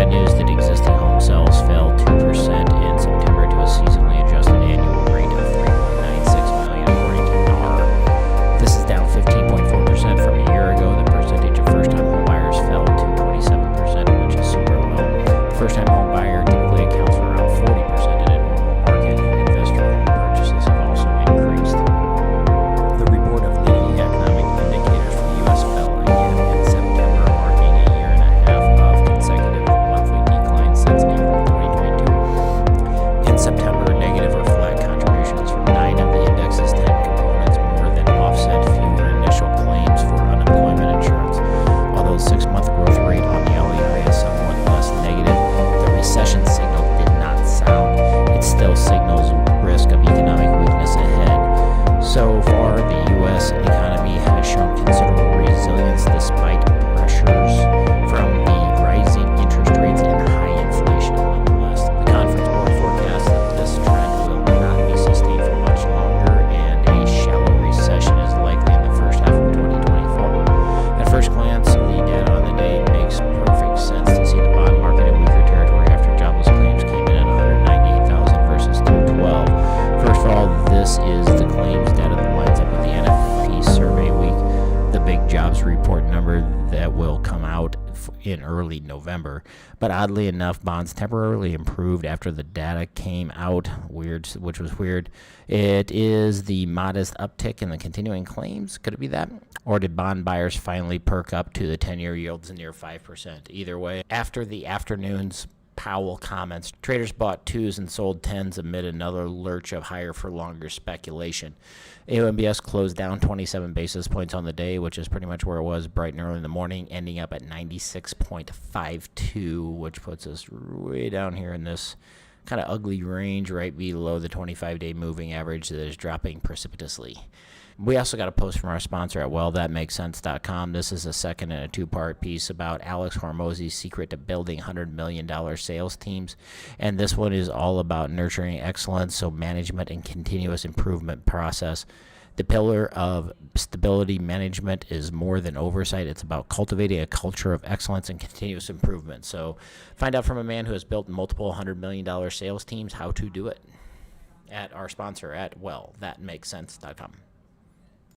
news that existing home sales fell 2% in September to a seasonally adjusted annual rate of 3.96 million, according to NAR. This is down 15.4% from a year ago. The percentage of first-time home buyers fell to 27%, which is super low. First-time home buyer typically accounts for around 40% in a normal market. Investor home purchases have also increased. The report of leading economic indicators for the U.S. fell again in September, marking a year and a half of consecutive monthly decline since April 2022. In September, negative or flat contributions from 9 of the index's 10 components more than offset fewer initial claims for unemployment insurance. Although the 6-month growth rate on the LEI is somewhat less negative, the recession signal did not sound. It still signals risk of economic weakness ahead. So far, the U.S. economy has shown considerable resilience despite pressures from the rising interest rates and high inflation. Nonetheless, the Conference Board forecasts that this trend will not be sustained for much longer, and a shallow recession is likely in the first half of 2024. At first glance, the data on the day makes perfect sense to see the bond market in weaker territory after jobless claims came in at 198,000 versus 212. First of all, this is the claims data that lines up with the NFP survey week, the big jobs report number that will come out in early November. But oddly enough, bonds temporarily improved after the data came out, which was weird. It is the modest uptick in the continuing claims. Could it be that? Or did bond buyers finally perk up to the 10-year yields near 5%? Either way, after the afternoon's Powell comments, traders bought 2s and sold 10s amid another lurch of higher for longer speculation. AOMBS closed down 27 basis points on the day, which is pretty much where it was bright and early in the morning, ending up at 96.52, which puts us way down here in this kind of ugly range right below the 25-day moving average that is dropping precipitously. We also got a post from our sponsor at realthatmakesense.com. This is a second and a two-part piece about Alex Hormozy's secret to building $100 million sales teams. And this one is all about nurturing excellence, so management and continuous improvement process. The pillar of stability management is more than oversight. It's about cultivating a culture of excellence and continuous improvement. So find out from a man who has built multiple $100 million sales teams how to do it at our sponsor at realthatmakesense.com.